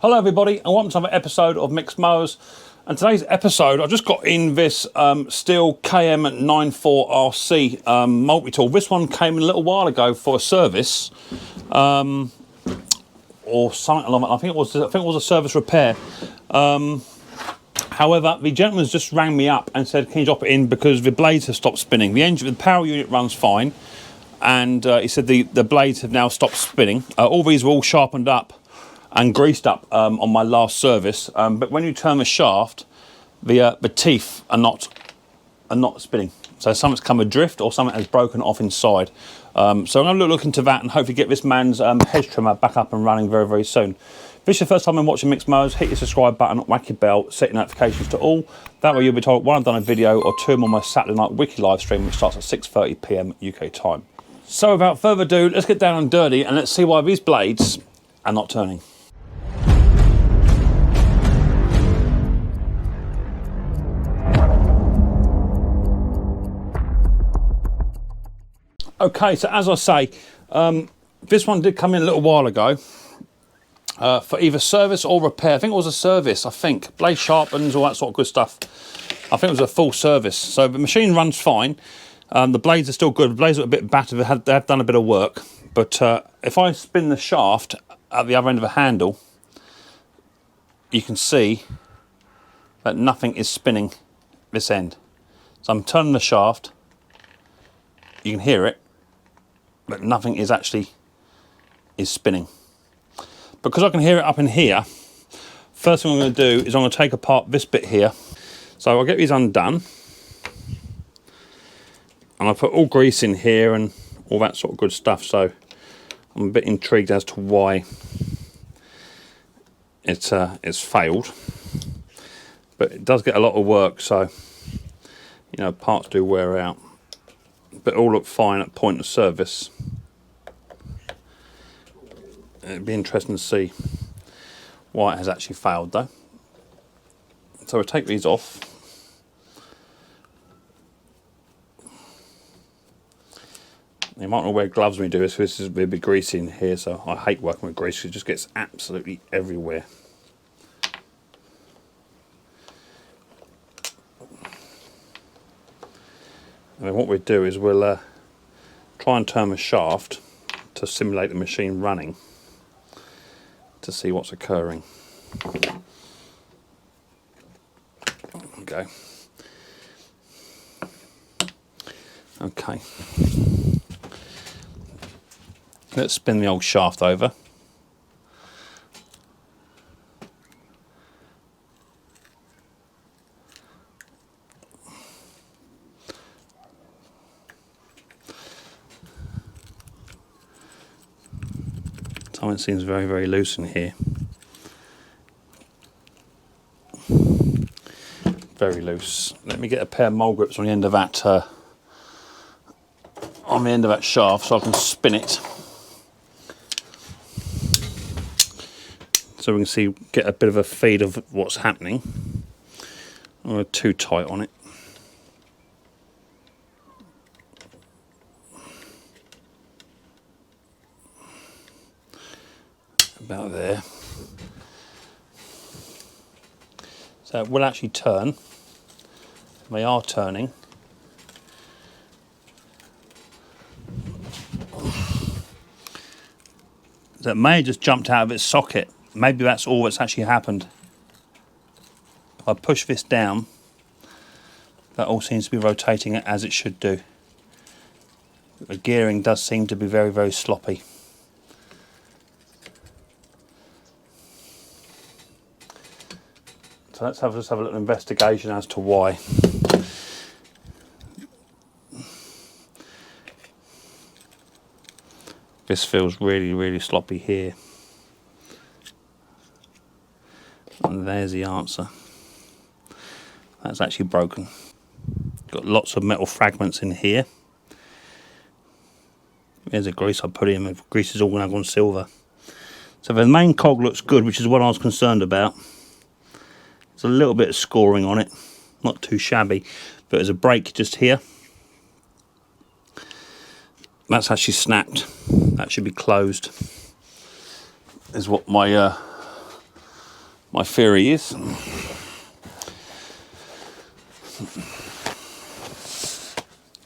Hello everybody and welcome to another episode of Micks Mowers. And today's episode, I just got in this Stihl KM94 RC multi-tool. This one came in a little while ago for a service or something along that. I think it was a service repair. However, the gentleman's just rang me up and said, can you drop it in because the blades have stopped spinning. The engine, the power unit runs fine, and he said the blades have now stopped spinning. All these were all sharpened up and greased up on my last service, but when you turn the shaft, the teeth are not spinning. So something's come adrift or something has broken off inside. So I'm going to look into that and hopefully get this man's hedge trimmer back up and running very, very soon. If this is your first time I'm watching Micks Mowers, hit your subscribe button, whack your bell, set your notifications to all. That way you'll be told when I've done a video, or two, I'm on my Saturday night wiki live stream, which starts at 6:30 PM UK time. So without further ado, let's get down and dirty and let's see why these blades are not turning. Okay, so as I say, this one did come in a little while ago for either service or repair. I think it was a service, blade sharpens, all that sort of good stuff. I think it was a full service. So the machine runs fine. The blades are still good. The blades are a bit battered. They have done a bit of work. But if I spin the shaft at the other end of the handle, you can see that nothing is spinning this end. So I'm turning the shaft. You can hear it, but nothing is spinning. Because I can hear it up in here, first thing I'm going to do is I'm going to take apart this bit here. So I'll get these undone, and I'll put all grease in here and all that sort of good stuff. So I'm a bit intrigued as to why it's failed, but it does get a lot of work, so you know, parts do wear out. But all look fine at point of service. It'd be interesting to see why it has actually failed though. So we'll take these off. You might not wear gloves when you do this, this is a bit greasy in here, so I hate working with grease because it just gets absolutely everywhere. And then what we'll do is we'll try and turn the shaft to simulate the machine running to see what's occurring. Okay. Okay. Let's spin the old shaft over. Something seems very, very loose in here. Very loose. Let me get a pair of mole grips on the end of that shaft so I can spin it. So we can see, get a bit of a feed of what's happening. I'm not too tight on it. About there. So it will actually turn. They are turning. So it may have just jumped out of its socket. Maybe that's all that's actually happened. If I push this down, that all seems to be rotating it as it should do. The gearing does seem to be very, very sloppy. So let's just have a little investigation as to why. This feels really, really sloppy here. And there's the answer. That's actually broken. Got lots of metal fragments in here. There's a grease I put in. The grease is all now gone silver. So the main cog looks good, which is what I was concerned about. There's a little bit of scoring on it, not too shabby, but there's a break just here. That's actually snapped. That should be closed. Is what my my theory is.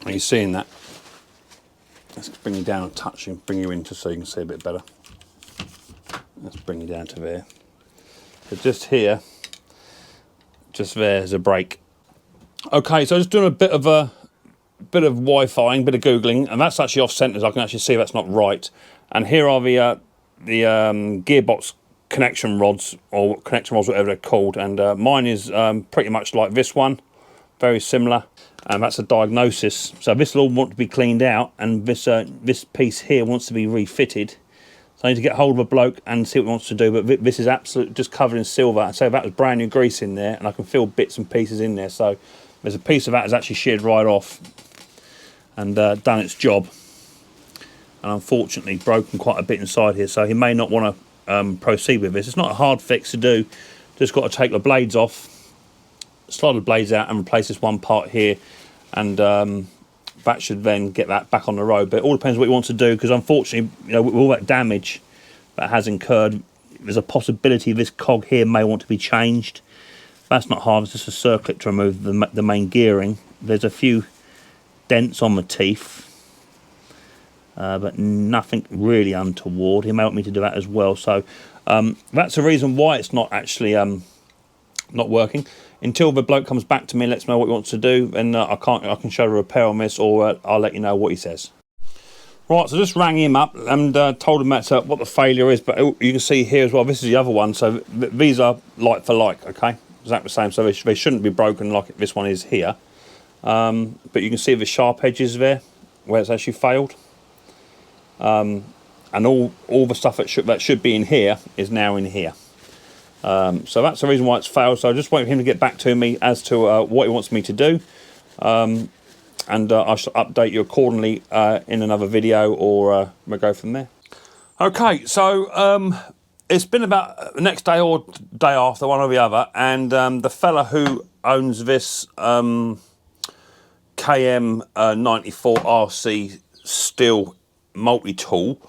Are you seeing that? Let's bring you down a touch and bring you in just so you can see a bit better. Let's bring you down to there. So just here, just there's a break. Okay, so just doing a bit of Wi-Fi, bit of Googling, and that's actually off centre, so I can actually see that's not right. And here are the gearbox connection rods, or connection rods, whatever they're called, and mine is pretty much like this one, very similar, and that's a diagnosis. So this will all want to be cleaned out, and this piece here wants to be refitted. So I need to get hold of a bloke and see what he wants to do, but this is absolutely just covered in silver. So that was brand new grease in there, and I can feel bits and pieces in there. So there's a piece of that that's actually sheared right off and done its job, and unfortunately broken quite a bit inside here, so he may not want to proceed with this. It's not a hard fix to do, just got to take the blades off, slide the blades out and replace this one part here, and that should then get that back on the road. But it all depends what you want to do, because unfortunately, you know, with all that damage that has incurred, there's a possibility this cog here may want to be changed. That's not hard, it's just a circlip to remove the main gearing. There's a few dents on the teeth, but nothing really untoward. He may want me to do that as well. So that's the reason why it's not actually not working. Until the bloke comes back to me and lets me know what he wants to do, and I can show the repair on this, or I'll let you know what he says. Right, so just rang him up and told him that's what the failure is. But you can see here as well, this is the other one, so these are like for like, okay, exactly the same. So they shouldn't be broken like this one is here. But you can see the sharp edges there where it's actually failed, and all the stuff that should be in here is now in here. So that's the reason why it's failed. So I just wait for him to get back to me as to what he wants me to do, and I shall update you accordingly in another video, or we'll go from there. Okay, so it's been about the next day or day after, one or the other, and the fella who owns this KM94 RC Stihl multi-tool,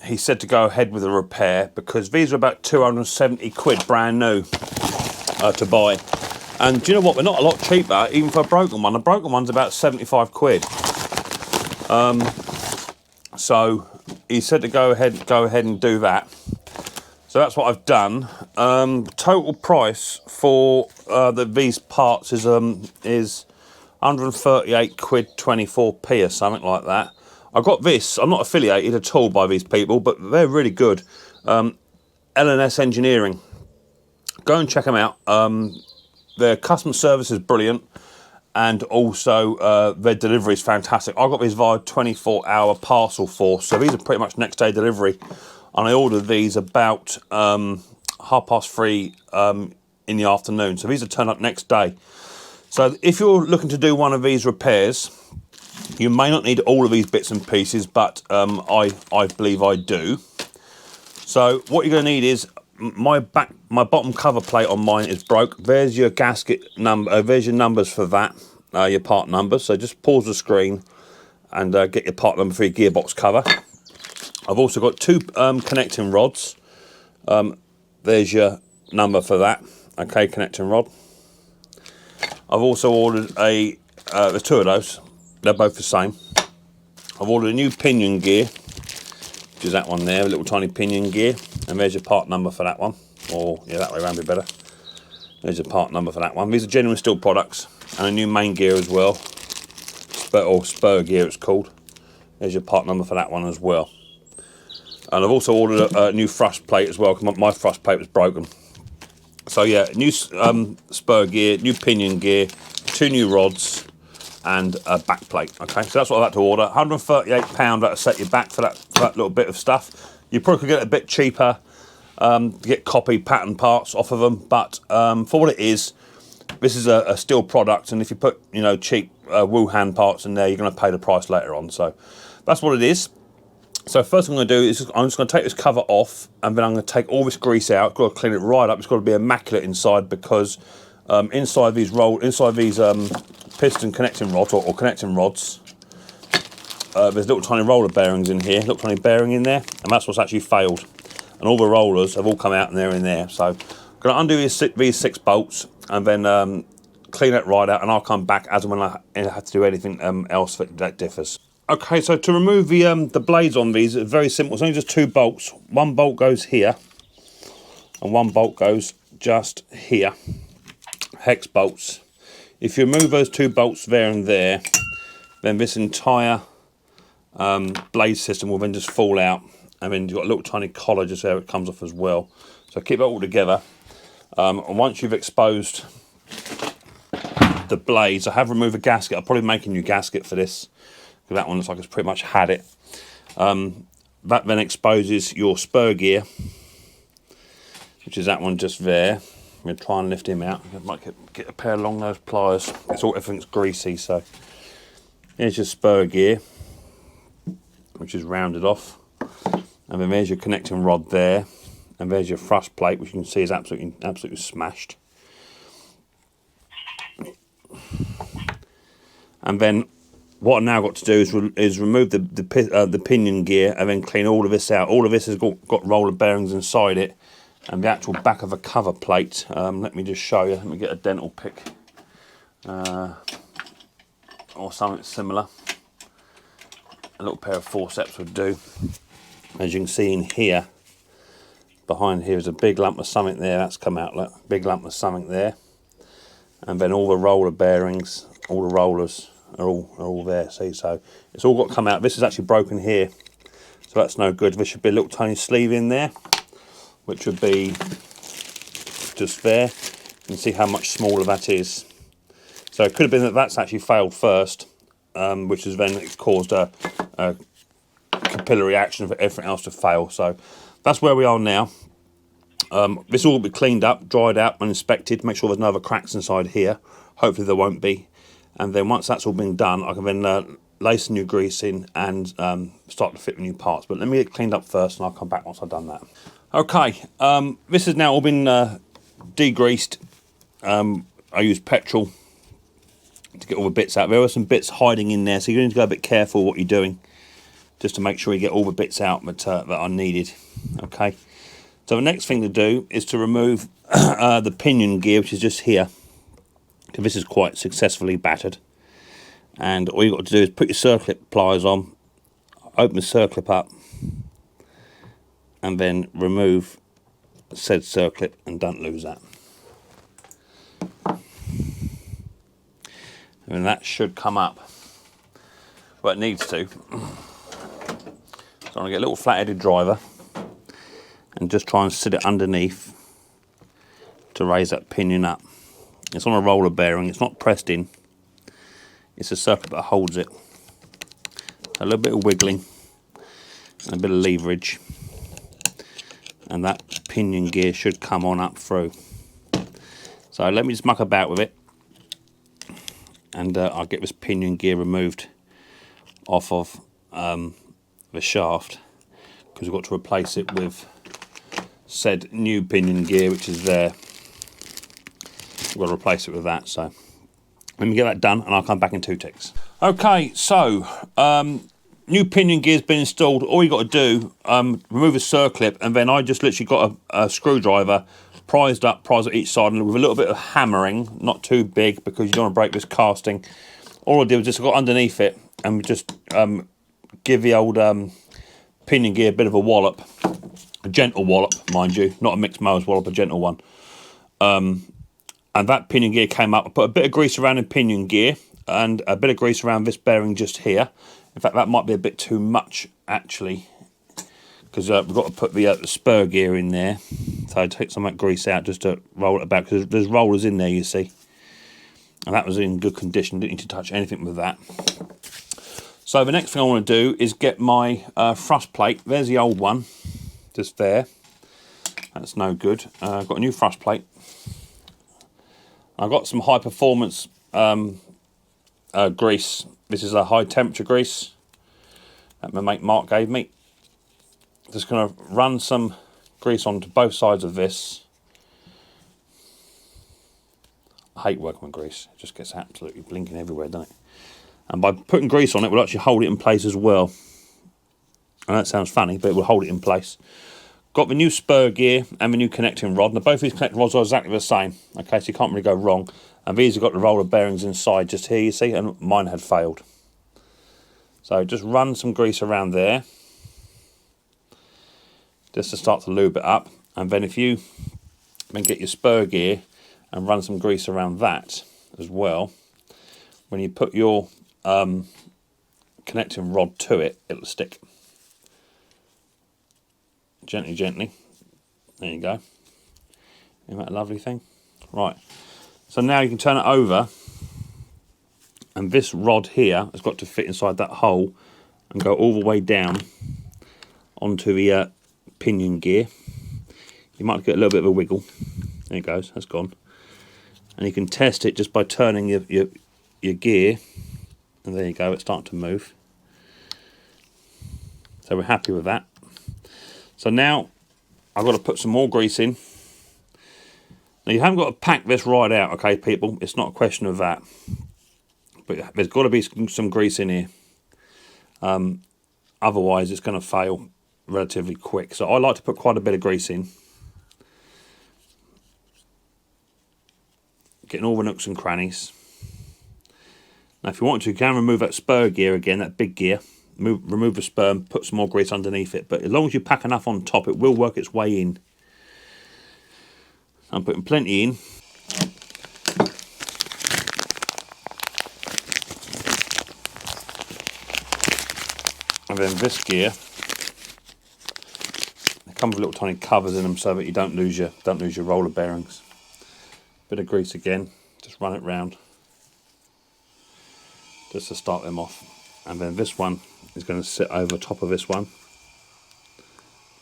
he said to go ahead with the repair, because these are about 270 quid brand new to buy. And do you know what, they're not a lot cheaper even for a broken one. A broken one's about 75 quid. So he said to go ahead and do that. So that's what I've done. Total price for these parts is 138 quid 24p or something like that. I got this. I'm not affiliated at all by these people, but they're really good. L&S Engineering. Go and check them out. Their customer service is brilliant, and also their delivery is fantastic. I got these via 24-hour parcel force, so these are pretty much next day delivery. And I ordered these about 3:30 in the afternoon. So these are turned up next day. So if you're looking to do one of these repairs, you may not need all of these bits and pieces, but I believe I do. So what you're going to need is my bottom cover plate on mine is broke. There's your gasket number. There's your numbers for that, your part numbers. So just pause the screen and get your part number for your gearbox cover. I've also got two connecting rods. There's your number for that. Okay, connecting rod. I've also ordered there's two of those. They're both the same. I've ordered a new pinion gear, which is that one there, a little tiny pinion gear. And there's your part number for that one. Or, yeah, that way around would be better. There's your part number for that one. These are genuine Stihl products. And a new main gear as well. Spur gear it's called. There's your part number for that one as well. And I've also ordered a new thrust plate as well, because my thrust plate was broken. So yeah, new spur gear, new pinion gear, two new rods, and a back plate. Okay, so that's what I've had to order. £138 that'll set you back for that little bit of stuff. You probably could get it a bit cheaper, get copy pattern parts off of them, but for what it is, this is a Stihl product, and if you put, you know, cheap Wuhan parts in there, you're going to pay the price later on. So that's what it is. So first thing I'm going to do is I'm just going to take this cover off, and then I'm going to take all this grease out. I've got to clean it right up. It's got to be immaculate inside, because inside these piston connecting rods or connecting rods, there's little tiny roller bearings in here, little tiny bearing in there, and that's what's actually failed. and all the rollers have all come out and they're in there. So I'm going to undo these 6 bolts and then clean it right out, and I'll come back as and when I have to do anything else that differs. Okay, so to remove the blades on these, it's very simple. It's only just 2 bolts. One bolt goes here and one bolt goes just here. Hex bolts. If you remove those 2 bolts there and there, then this entire blade system will then just fall out, and then you've got a little tiny collar just there, it comes off as well. So keep it all together, and once you've exposed the blades, I have removed a gasket. I'll probably make a new gasket for this, because that one looks like it's pretty much had it. That then exposes your spur gear, which is that one just there. I'm going to try and lift him out. I might get a pair of long nose pliers. Everything's greasy, so here's your spur gear, which is rounded off, and then there's your connecting rod there, and there's your thrust plate, which you can see is absolutely smashed. And then what I've now got to do is remove the pinion gear and then clean all of this out. All of this has got roller bearings inside it, and the actual back of a cover plate. Let me just show you. Let me get a dental pick or something similar. A little pair of forceps would do. As you can see in here, behind here is a big lump of something there. That's come out. Look, big lump of something there. And then all the roller bearings, all the rollers are all there. See, so it's all got to come out. This is actually broken here, so that's no good. There should be a little tiny sleeve in there, which would be just there. You can see how much smaller that is. So it could have been that that's actually failed first, which has then caused a capillary action for everything else to fail. So that's where we are now. This will be cleaned up, dried out and inspected. Make sure there's no other cracks inside here. Hopefully there won't be. And then once that's all been done, I can then lay some new grease in and start to fit the new parts. But let me get cleaned up first, and I'll come back once I've done that. Okay, this has now all been degreased. I used petrol to get all the bits out. There are some bits hiding in there, so you need to go a bit careful what you're doing, just to make sure you get all the bits out that are needed. Okay, so the next thing to do is to remove the pinion gear, which is just here, because this is quite successfully battered. And all you've got to do is put your circlip pliers on, open the circlip up, and then remove said circlip, and don't lose that. And that should come up. Well, it needs to. So I'm going to get a little flat-headed driver and just try and sit it underneath to raise that pinion up. It's on a roller bearing, it's not pressed in. It's a circlip that holds it. A little bit of wiggling and a bit of leverage, and that pinion gear should come on up through. So let me just muck about with it, and I'll get this pinion gear removed off of the shaft, because we've got to replace it with said new pinion gear, which is there. We've got to replace it with that. So let me get that done, and I'll come back in 2 ticks. Okay, so new pinion gear's been installed. All you got to do, remove a circlip, and then I just literally got a screwdriver prised up each side, and with a little bit of hammering, not too big because you don't want to break this casting. All I did was just got underneath it and just give the old pinion gear a bit of a wallop, a gentle wallop, mind you, not a Micks Mowers wallop, a gentle one. And that pinion gear came up. I put a bit of grease around the pinion gear and a bit of grease around this bearing just here. In fact, that might be a bit too much actually, because we've got to put the spur gear in there. So I take some of that grease out just to roll it about, because there's rollers in there, you see. And that was in good condition, didn't need to touch anything with that. So the next thing I want to do is get my thrust plate. There's the old one, just there. That's no good. I've got a new thrust plate. I've got some high performance grease. This is a high temperature grease that my mate Mark gave me. Just going to run some grease onto both sides of this. I hate working with grease. It just gets absolutely blinking everywhere, doesn't it? And by putting grease on it, we'll actually hold it in place as well. And that sounds funny, but it will hold it in place. got the new spur gear and the new connecting rod. Now both these connecting rods are exactly the same, okay, so you can't really go wrong. And these have got the roller bearings inside just here, you see, and mine had failed. So just run some grease around there, just to start to lube it up. And then if you then get your spur gear and run some grease around that as well, when you put your connecting rod to it, it'll stick. Gently, gently. There you go. Isn't that a lovely thing? Right. So now you can turn it over, and this rod here has got to fit inside that hole and go all the way down onto the pinion gear. You might get a little bit of a wiggle. There it goes. That's gone. And you can test it just by turning your gear, and there you go. It's starting to move. So we're happy with that. So now I've got to put some more grease in. Now you haven't got to pack this right out, okay, people? It's not a question of that. But there's got to be some grease in here. Otherwise it's going to fail relatively quick. So I like to put quite a bit of grease in. Getting all the nooks and crannies. Now if you want to, you can remove that spur gear again, that big gear. Remove the spur and put some more grease underneath it, but as long as you pack enough on top, it will work its way in. I'm putting plenty in. And then this gear, they come with little tiny covers in them so that you don't lose your roller bearings. Bit of grease again, just run it round, just to start them off. And then this one is going to sit over top of this one,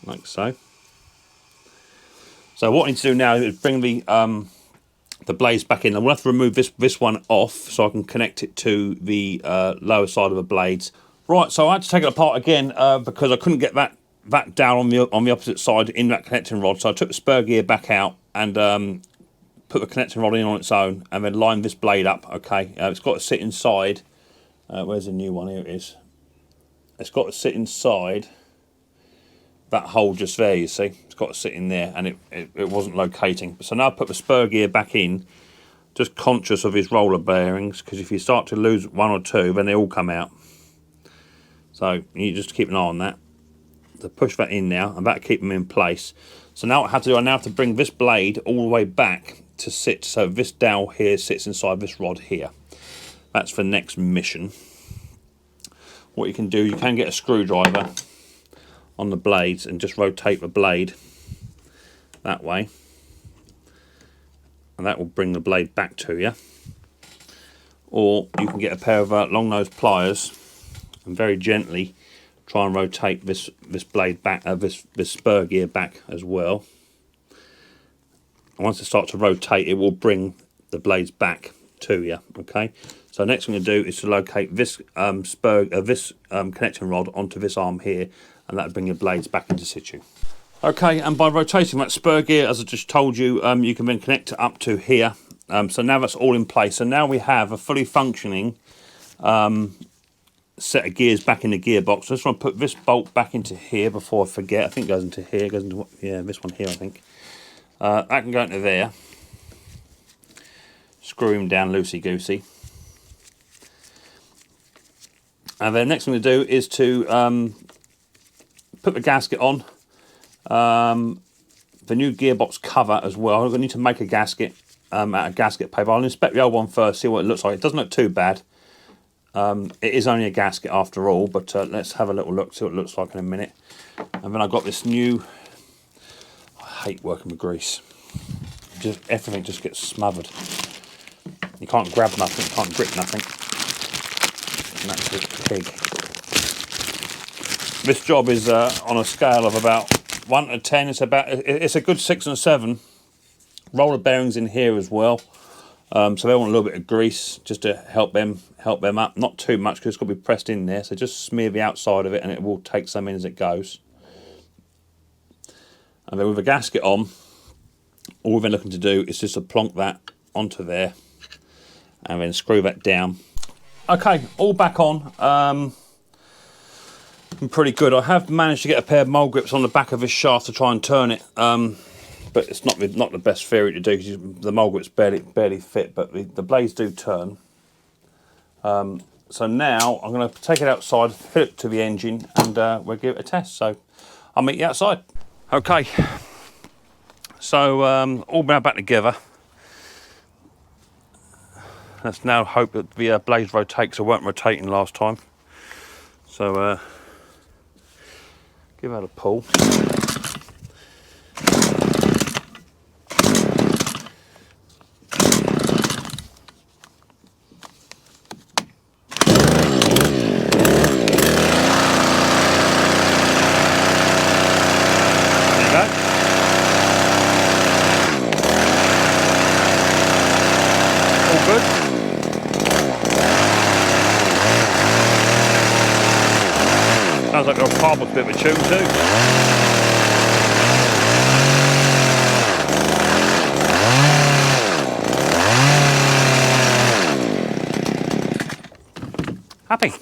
like so. So what I need to do now is bring the blades back in. I'm going to have to remove this one off so I can connect it to the lower side of the blades. Right, so I had to take it apart again because I couldn't get that down on the opposite side in that connecting rod. So I took the spur gear back out and put the connecting rod in on its own, and then line this blade up. Okay, it's got to sit inside. Where's the new one? Here it is. It's got to sit inside that hole just there, you see. It's got to sit in there, and it wasn't locating. So now I put the spur gear back in, just conscious of his roller bearings, because if you start to lose one or two, then they all come out. So you need just to keep an eye on that. So push that in now, and that'll keep them in place. So now what I have to do, I now have to bring this blade all the way back to sit, so this dowel here sits inside this rod here. That's the next mission. What you can do, you can get a screwdriver on the blades and just rotate the blade that way, and that will bring the blade back to you. Or you can get a pair of long nose pliers and very gently try and rotate this blade back, this spur gear back as well. And once it starts to rotate, it will bring the blades back to you. Okay. So next thing I'm going to do is to locate this connecting rod onto this arm here, and that'll bring your blades back into situ. Okay, and by rotating that spur gear, as I just told you, you can then connect it up to here. So now that's all in place. So now we have a fully functioning set of gears back in the gearbox. So I just want to put this bolt back into here before I forget. I think it goes into here. It goes into, yeah, this one here, I think. That can go into there. Screw him down loosey-goosey. And then next thing to do is to put the gasket on. The new gearbox cover as well. I'm going to need to make a gasket out of gasket paper. I'll inspect the old one first, see what it looks like. It doesn't look too bad. It is only a gasket after all, but let's have a little look, see what it looks like in a minute. And then I've got this new... I hate working with grease. Everything just gets smothered. You can't grab nothing, you can't grip nothing. And that's the pig. This job is on a scale of about 1 to 10. It's a good 6 and 7. Roller bearings in here as well. So they want a little bit of grease just to help them up. Not too much because it's got to be pressed in there. So just smear the outside of it and it will take some in as it goes. And then with the gasket on, all we've been looking to do is just to plonk that onto there and then screw that down. Okay, all back on. been pretty good. I have managed to get a pair of mole grips on the back of his shaft to try and turn it, but it's not the best theory to do because the mole grips barely fit, but the blades do turn. So now I'm going to take it outside, fit it to the engine, and we'll give it a test. So I'll meet you outside. Okay, so all now back together. Let's now hope that the blades rotate, because they weren't rotating last time. So give that a pull. Sounds like the carbon's a bit of a tune too. Happy.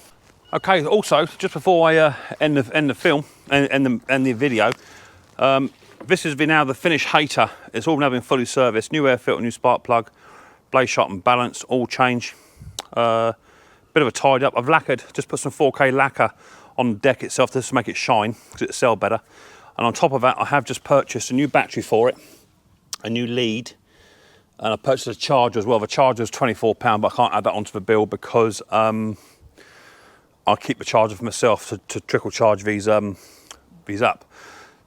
Okay. Also, just before I end the film and the video, this has been now the finished hater. It's all now been fully serviced. New air filter, new spark plug, blade sharp and balanced, all change. Bit of a tidy up. I've lacquered. Just put some 4K lacquer on the deck itself just to make it shine because it'll sell better. And on top of that, I have just purchased a new battery for it, a new lead, and I purchased a charger as well. The charger is £24, but I can't add that onto the bill because I'll keep the charger for myself to trickle charge these up.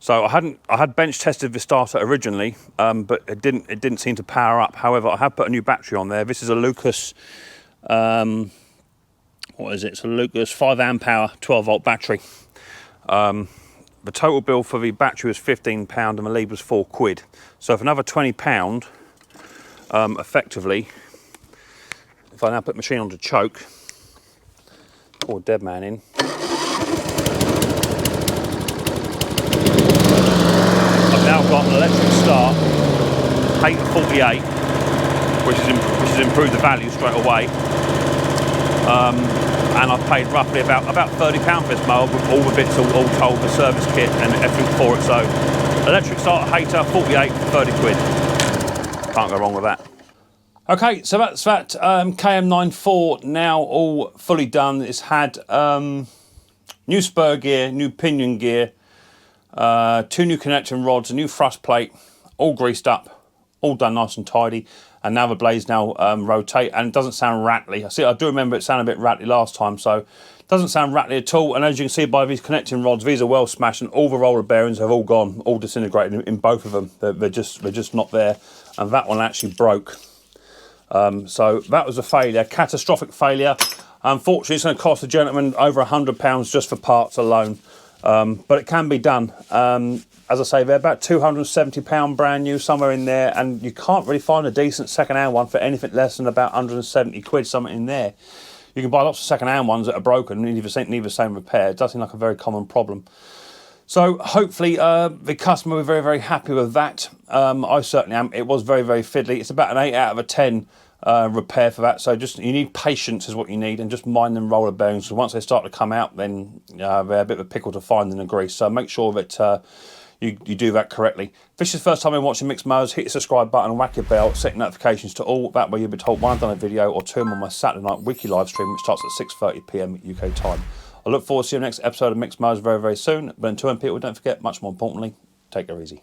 So I had bench tested the starter originally, but it didn't seem to power up. However, I have put a new battery on there. This is a Lucas. What is it? It's a Lucas 5 amp hour 12 volt battery. The total bill for the battery was £15 and the lead was £4. So for another £20, effectively, if I now put the machine onto choke, pour dead man in. I've now got an electric start, 8 to 48, which has improved the value straight away. And I've paid roughly about £30 for this mower with all the bits all told, the service kit and everything for it. So electric starter hater, 48 for 30 quid. Can't go wrong with that. Okay, so that's that KM94 now all fully done. It's had new spur gear, new pinion gear, 2 new connecting rods, a new thrust plate, all greased up, all done nice and tidy. And now the blades now rotate, and it doesn't sound rattly. I do remember it sounded a bit rattly last time, so it doesn't sound rattly at all. And as you can see by these connecting rods, these are well smashed, and all the roller bearings have all gone, all disintegrated in both of them. They're just not there, and that one actually broke. So that was a failure, catastrophic failure. Unfortunately, it's going to cost the gentleman over £100 just for parts alone, but it can be done. As I say, they're about £270 brand new, somewhere in there, and you can't really find a decent second-hand one for anything less than about 170 quid, something in there. You can buy lots of second-hand ones that are broken and need the same repair. It does seem like a very common problem. So hopefully the customer will be very, very happy with that. I certainly am. It was very, very fiddly. It's about an 8 out of a 10 repair for that. So you need patience is what you need, and just mind them roller bearings. So once they start to come out, then they're a bit of a pickle to find in the grease. So make sure that you do that correctly. If this is the first time you're watching Micks Mowers, hit the subscribe button and whack your bell, set notifications to all. That way you'll be told when I've done a video, or 2 on my Saturday night wiki live stream, which starts at 6:30 PM UK time. I look forward to seeing the next episode of Micks Mowers very, very soon. But until then, people, don't forget, much more importantly, take it easy.